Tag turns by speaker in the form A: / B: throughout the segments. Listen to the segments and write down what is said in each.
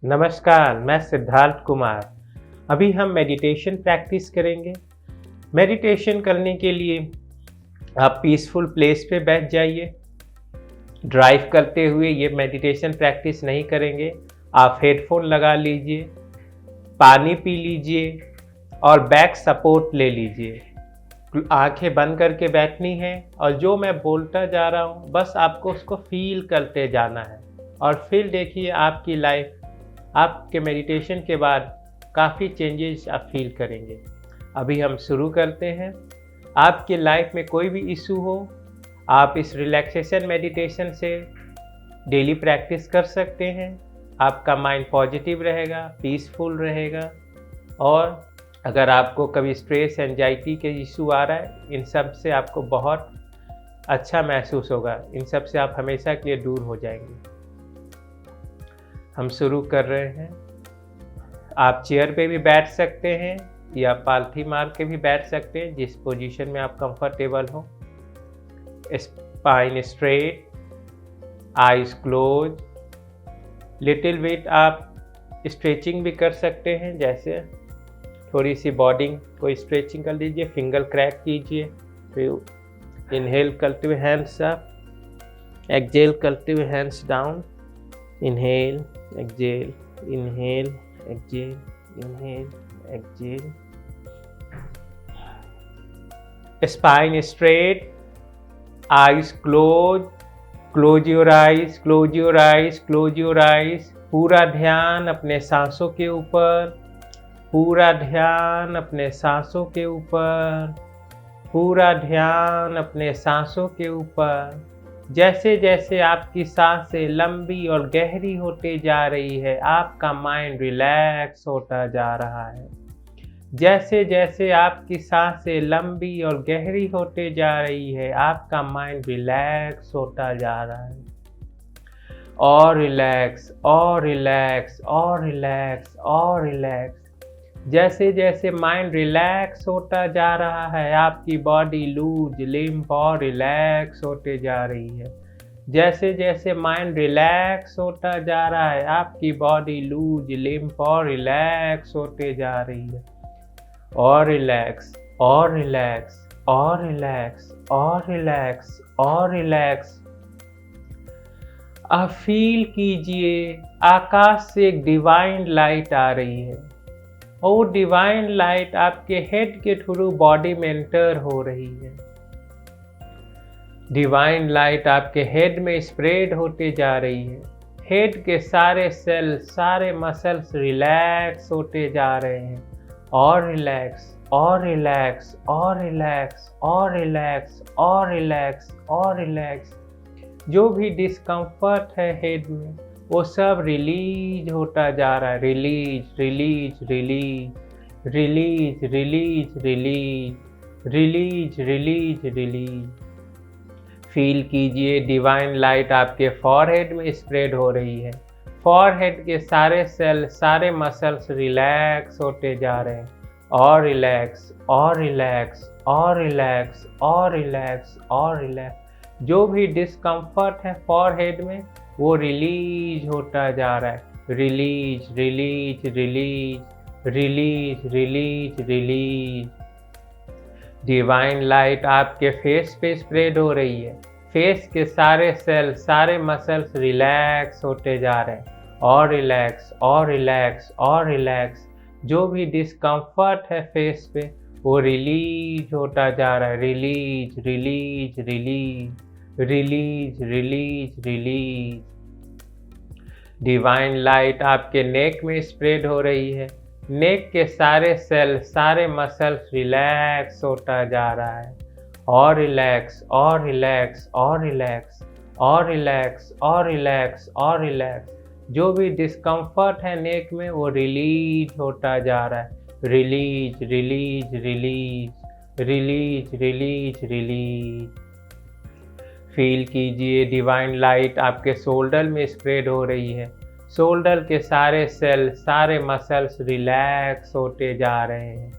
A: नमस्कार, मैं सिद्धार्थ कुमार। अभी हम मेडिटेशन प्रैक्टिस करेंगे। मेडिटेशन करने के लिए आप पीसफुल प्लेस पे बैठ जाइए। ड्राइव करते हुए ये मेडिटेशन प्रैक्टिस नहीं करेंगे। आप हेडफोन लगा लीजिए, पानी पी लीजिए और बैक सपोर्ट ले लीजिए। आंखें बंद करके बैठनी है और जो मैं बोलता जा रहा हूँ बस आपको उसको फील करते जाना है। और फिर देखिए आपकी लाइफ आपके मेडिटेशन के बाद काफ़ी चेंजेस आप फील करेंगे। अभी हम शुरू करते हैं। आपकी लाइफ में कोई भी इशू हो, आप इस रिलैक्सेशन मेडिटेशन से डेली प्रैक्टिस कर सकते हैं। आपका माइंड पॉजिटिव रहेगा, पीसफुल रहेगा। और अगर आपको कभी स्ट्रेस एंजाइटी के इशू आ रहा है, इन सब से आपको बहुत अच्छा महसूस होगा। इन सब से आप हमेशा के लिए दूर हो जाएंगे। हम शुरू कर रहे हैं। आप चेयर पे भी बैठ सकते हैं या पालथी मार के भी बैठ सकते हैं, जिस पोजीशन में आप कंफर्टेबल हो। Spine straight, eyes close. Little bit आप स्ट्रेचिंग भी कर सकते हैं, जैसे थोड़ी सी बॉडी को स्ट्रेचिंग कर लीजिए, फिंगर क्रैक कीजिए। फिर इनहेल करते हुए हैंड्स अप, एक्सहेल करते हुए hands down. Inhale, exhale, inhale, exhale, inhale, exhale. Spine straight, eyes close. Close your eyes, close your eyes, close your eyes. पूरा ध्यान अपने सांसों के ऊपर, पूरा ध्यान अपने सांसों के ऊपर, पूरा ध्यान अपने सांसों के ऊपर। जैसे जैसे आपकी सांसें लंबी और गहरी होते जा रही है, आपका माइंड रिलैक्स होता जा रहा है। जैसे जैसे आपकी सांसें लंबी और गहरी होते जा रही है, आपका माइंड रिलैक्स होता जा रहा है। और रिलैक्स, और रिलैक्स, और रिलैक्स, और रिलैक्स। जैसे जैसे माइंड रिलैक्स होता जा रहा है, आपकी बॉडी लूज, लिम्फ और रिलैक्स होते जा रही है। जैसे जैसे माइंड रिलैक्स होता जा रहा है, आपकी बॉडी लूज, लिम्फ और रिलैक्स होते जा रही है। और रिलैक्स, और रिलैक्स, और रिलैक्स, और रिलैक्स, और रिलैक्स। आप फील कीजिए आकाश से एक डिवाइन लाइट आ रही है और डिवाइन लाइट आपके हेड के थ्रू बॉडी में एंटर हो रही है। डिवाइन लाइट आपके हेड में स्प्रेड होते जा रही है। हेड के सारे सेल, सारे मसल्स रिलैक्स होते जा रहे हैं। और रिलैक्स, और रिलैक्स, और रिलैक्स, और रिलैक्स, और रिलैक्स, और रिलैक्स। जो भी डिस्कम्फर्ट है हेड में, वो सब रिलीज होता जा रहा है। Release, release, release, release, release, release, release, release, release. Feel कीजिए डिवाइन लाइट आपके फॉरहेड में स्प्रेड हो रही है। फॉरहेड के सारे सेल, सारे मसल्स रिलैक्स होते जा रहे हैं। और रिलैक्स, और रिलैक्स, और रिलैक्स, और रिलैक्स, और रिलैक्स। जो भी डिस्कम्फर्ट है फॉरहेड में, वो रिलीज होता जा रहा है। Release, release, release, release, release, release. Divine light आपके फेस पे स्प्रेड हो रही है। फेस के सारे सेल, सारे मसल्स रिलैक्स होते जा रहे हैं। और रिलैक्स, और रिलैक्स, और रिलैक्स। जो भी डिस्कम्फर्ट है फेस पे, वो रिलीज होता जा रहा है। Release, release, release, release, release, release. Divine light आपके नेक में स्प्रेड हो रही है। नेक के सारे सेल, सारे मसल्स रिलैक्स होता जा रहा है। और रिलैक्स, और रिलैक्स, और रिलैक्स, और रिलैक्स, और रिलैक्स, और रिलैक्स। जो भी डिस्कम्फर्ट है नेक में, वो रिलीज होता जा रहा है। Release, release, release, release, release, release. Feel कीजिए डिवाइन लाइट आपके शोल्डर में स्प्रेड हो रही है। शोल्डर के सारे सेल, सारे मसल्स रिलैक्स होते जा रहे हैं।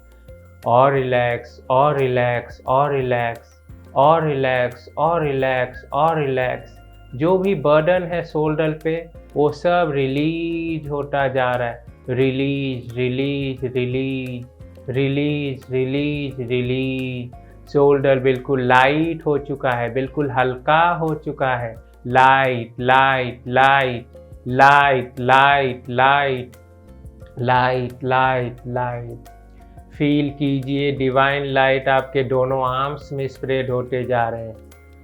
A: और रिलैक्स, और रिलैक्स, और रिलैक्स, और रिलैक्स, और रिलैक्स, और रिलैक्स। जो भी बर्डन है शोल्डर पे वो सब रिलीज होता जा रहा है। Release release release release release release. Shoulder बिल्कुल लाइट हो चुका है, बिल्कुल हल्का हो चुका है। Light light light light light light light light light. Feel कीजिए डिवाइन लाइट आपके दोनों आर्म्स में स्प्रेड होते जा रहे हैं।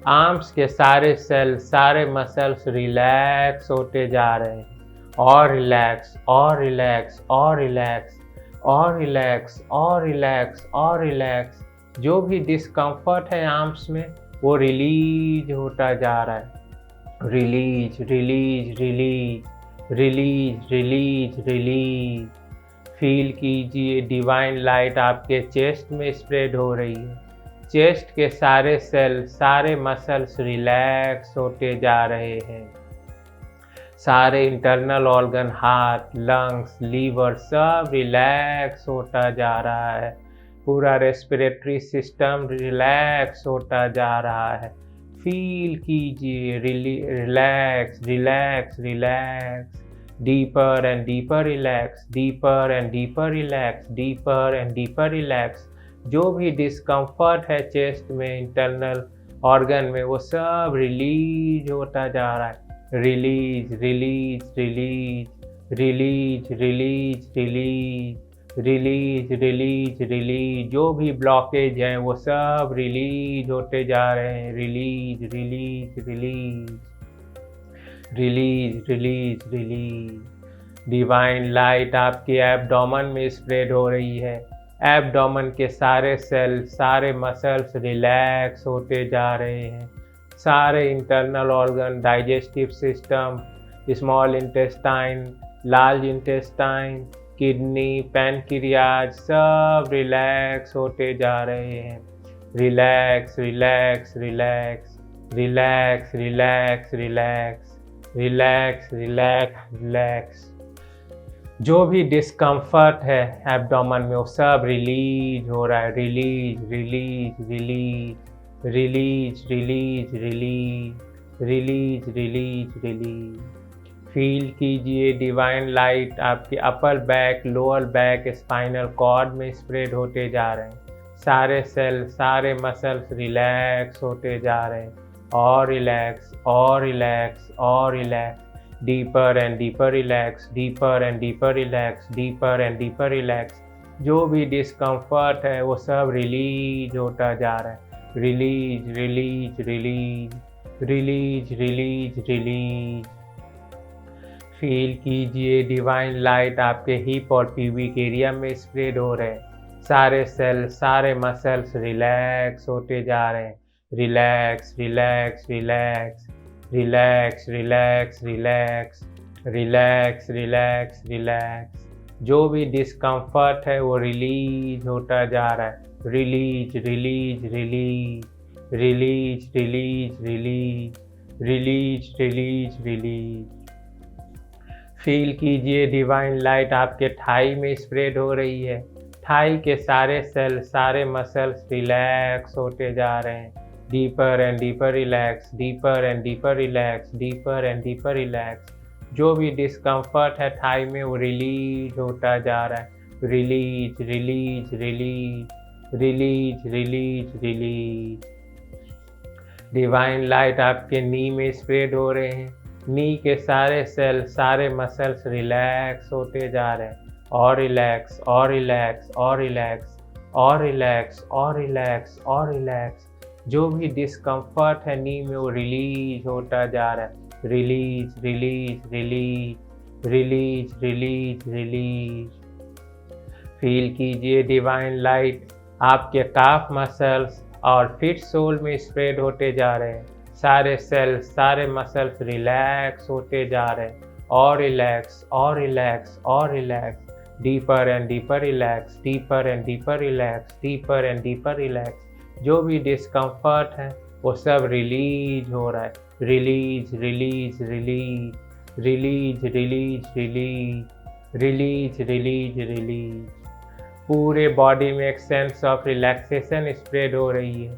A: आर्म्स के सारे सेल, सारे मसल्स रिलैक्स होते जा रहे हैं। और रिलैक्स और रिलैक्स और रिलैक्स और रिलैक्स और रिलैक्स और रिलैक्स। जो भी डिस्कम्फर्ट है आर्म्स में वो रिलीज होता जा रहा है। Release release release release release release. Feel कीजिए डिवाइन लाइट आपके चेस्ट में स्प्रेड हो रही है। चेस्ट के सारे सेल, सारे मसल्स रिलैक्स होते जा रहे हैं। सारे internal organ, heart, lungs, liver सब रिलैक्स होता जा रहा है। पूरा रेस्पिरेटरी सिस्टम रिलैक्स होता जा रहा है। फील कीजिए relax relax relax. Deeper and deeper relax, deeper and deeper relax, deeper and deeper relax. जो भी डिस्कम्फर्ट है चेस्ट में, इंटरनल ऑर्गन में, वो सब रिलीज होता जा रहा है। Release release release release release release release release release. जो भी ब्लॉकेज हैं वो सब रिलीज होते जा रहे हैं। Release release release release release release. Divine light आपके एब्डोमेन में स्प्रेड हो रही है। एब्डोमेन के सारे सेल, सारे मसल्स रिलैक्स होते जा रहे हैं। सारे internal organ, digestive system, small intestine, large intestine, kidney, pancreas सब रिलैक्स होते जा रहे हैं। Relax relax relax relax relax relax relax relax relax. जो भी डिस्कम्फर्ट है एब्डोमेन में वो सब रिलीज हो रहा है। Release release release release release release release release release. Feel कीजिए डिवाइन लाइट आपके upper back, lower back, spinal cord में स्प्रेड होते जा रहे हैं। सारे सेल, सारे मसल्स रिलैक्स होते जा रहे हैं। और रिलैक्स और रिलैक्स और relax. Deeper and deeper relax, deeper and deeper relax, deeper and deeper relax. जो भी डिस्कम्फर्ट है वो सब रिलीज होता जा रहा है। Release release release release release release. Feel कीजिए डिवाइन लाइट आपके हिप और प्यूबिक एरिया में स्प्रेड हो रहे हैं। सारे सेल, सारे मसल्स रिलैक्स होते जा रहे हैं। Relax relax relax relax relax relax relax relax relax. जो भी डिस्कम्फर्ट है वो रिलीज होता जा रहा है। Release release release release release release release release release. Feel कीजिए डिवाइन लाइट आपके थाई में स्प्रेड हो रही है। थाई के सारे सेल, सारे मसल्स रिलैक्स होते जा रहे हैं। Deeper and deeper relax, deeper and deeper relax, deeper and deeper relax. जो भी डिस्कम्फर्ट है थाई में वो रिलीज होता जा रहा है। Release release release release release release. Divine light आपके नी में स्प्रेड हो रहे हैं। नी के सारे सेल, सारे मसल्स रिलैक्स होते जा रहे हैं। और रिलैक्स और रिलैक्स और रिलैक्स और रिलैक्स और रिलैक्स और रिलैक्स। जो भी डिस्कम्फर्ट है नी में वो रिलीज होता जा रहा है। Release release release release release release. Feel कीजिए डिवाइन लाइट आपके काफ मसल्स और फिट सोल में स्प्रेड होते जा रहे हैं। सारे सेल्स, सारे मसल्स रिलैक्स होते जा रहे हैं। और रिलैक्स और रिलैक्स और relax. Deeper and deeper relax, deeper and deeper relax, deeper and deeper relax. जो भी डिस्कम्फर्ट है वो सब रिलीज हो रहा है। Release release release release release release release release release. पूरे बॉडी में एक सेंस ऑफ रिलैक्सेशन स्प्रेड हो रही है।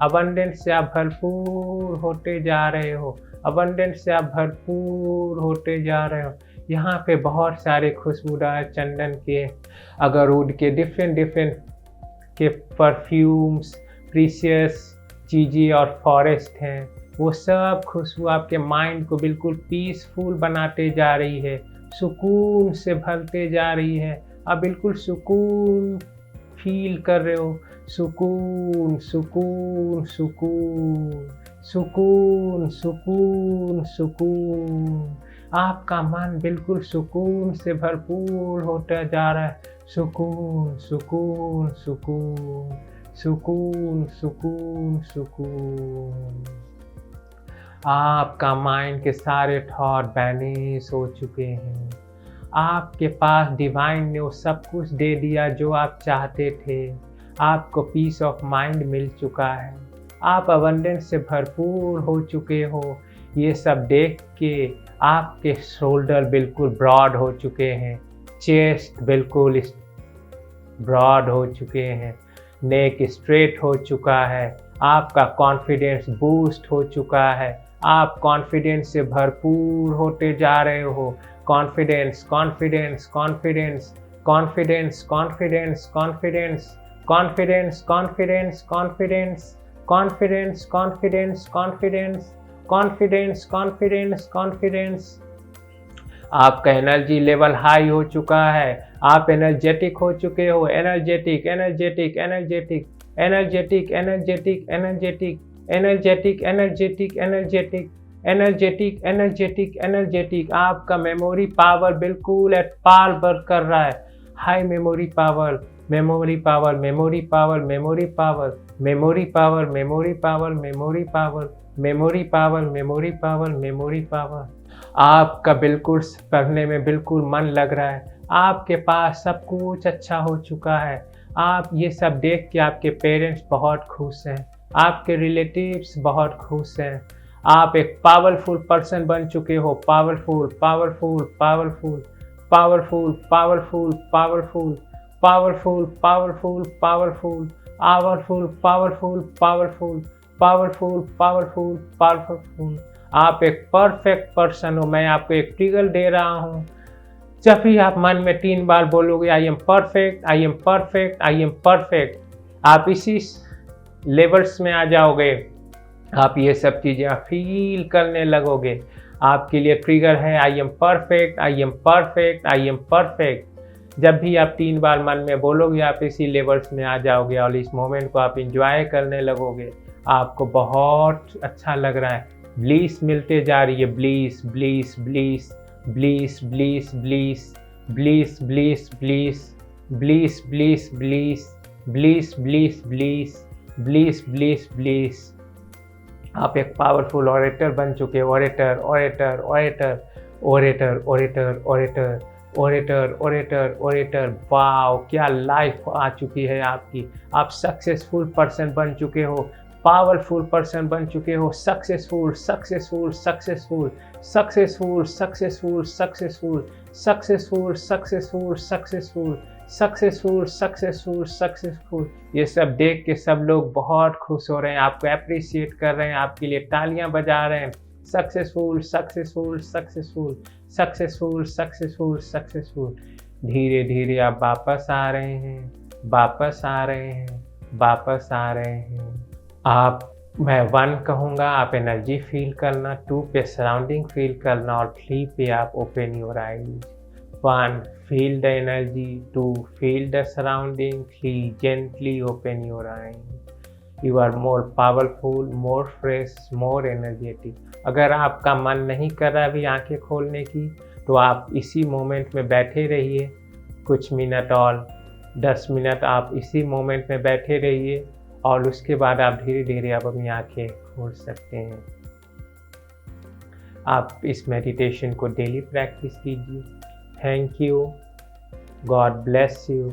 A: अबंडेंस से आप भरपूर होते जा रहे हो, अबंडेंस से आप भरपूर होते जा रहे हो। यहाँ पे बहुत सारे खुशबूदार चंदन के, अगरवुड के, डिफरेंट के परफ्यूम्स, प्रीशियस चीज़ें और फॉरेस्ट हैं। वो सब खुशबू आपके माइंड को बिल्कुल पीसफुल बनाते जा रही है, सुकून से भरते जा रही है। आप बिल्कुल सुकून फील कर रहे हो, सुकून सुकून सुकून सुकून सुकून सुकून। आपका मन बिल्कुल सुकून से भरपूर होता जा रहा है, सुकून सुकून सुकून सुकून सुकून सुकून। आपका माइंड के सारे थॉट बैनिश हो चुके हैं। आपके पास डिवाइन ने वो सब कुछ दे दिया जो आप चाहते थे। आपको पीस ऑफ माइंड मिल चुका है, आप अबंडेंस से भरपूर हो चुके हो। ये सब देख के आपके शोल्डर बिल्कुल ब्रॉड हो चुके हैं, चेस्ट बिल्कुल ब्रॉड हो चुके हैं, नेक स्ट्रेट हो चुका है, आपका कॉन्फिडेंस बूस्ट हो चुका है, आप कॉन्फिडेंस से भरपूर होते जा रहे हो। Confidence confidence confidence confidence confidence confidence confidence confidence confidence confidence confidence confidence confidence confidence confidence. आपका एनर्जी लेवल हाई हो चुका है, आप एनर्जेटिक हो चुके हो, energetic energetic energetic energetic energetic energetic energetic energetic energetic energetic energetic energetic. आपका memory power बिल्कुल एट पार वर्क कर रहा है, high memory power memory power memory power memory power memory power memory power memory power memory power memory power memory power. आपका बिल्कुल पढ़ने में बिल्कुल मन लग रहा है, आपके पास सब कुछ अच्छा हो चुका है। आप ये सब देख के आपके पेरेंट्स बहुत खुश हैं, आपके रिलेटिव्स बहुत खुश हैं। आप एक पावरफुल पर्सन बन चुके हो, powerful powerful powerful powerful powerful powerful powerful powerful powerful powerful powerful powerful powerful powerful powerful. आप एक परफेक्ट पर्सन हो। मैं आपको एक ट्रिगर दे रहा हूँ, जब भी आप मन में 3 बार बोलोगे I am perfect I am perfect I am perfect, आप इसी लेवल्स में आ जाओगे, आप ये सब चीज़ें फील करने लगोगे। आपके लिए ट्रिगर है I am perfect I am perfect I am perfect. जब भी आप 3 बार मन में बोलोगे आप इसी लेवल्स में आ जाओगे और इस मोमेंट को आप इंजॉय करने लगोगे। आपको बहुत अच्छा लग रहा है, ब्लीस मिलते जा रही है, bliss bliss bliss bliss bliss bliss bliss bliss bliss bliss bliss bliss bliss bliss bliss bliss bliss. आप एक पावरफुल ऑरेटर बन चुके हो, orator orator orator orator orator orator orator orator orator. Wow, क्या लाइफ आ चुकी है आपकी। आप सक्सेसफुल पर्सन बन चुके हो, पावरफुल पर्सन बन चुके हो, successful successful successful successful successful successful successful successful successful successful successful successful. ये सब देख के सब लोग बहुत खुश हो रहे हैं, आपको अप्रिशिएट कर रहे हैं, आपके लिए तालियां बजा रहे हैं। Successful successful successful successful successful successful. धीरे धीरे आप वापस आ रहे हैं, वापस आ रहे हैं, वापस आ रहे हैं। मैं 1 कहूँगा, आप एनर्जी फील करना, 2 पे सराउंडिंग फील करना और 3 पे आप open your eyes. 1 feel the energy, 2 feel the surrounding, 3 gently open your eyes. You are more powerful, more fresh, more energetic. अगर आपका मन नहीं कर रहा अभी आंखें खोलने की तो आप इसी मोमेंट में बैठे रहिए कुछ मिनट और 10 मिनट आप इसी मोमेंट में बैठे रहिए और उसके बाद आप धीरे धीरे आप अपनी आंखें खोल सकते हैं। आप इस मेडिटेशन को डेली प्रैक्टिस कीजिए। Thank you, God bless you.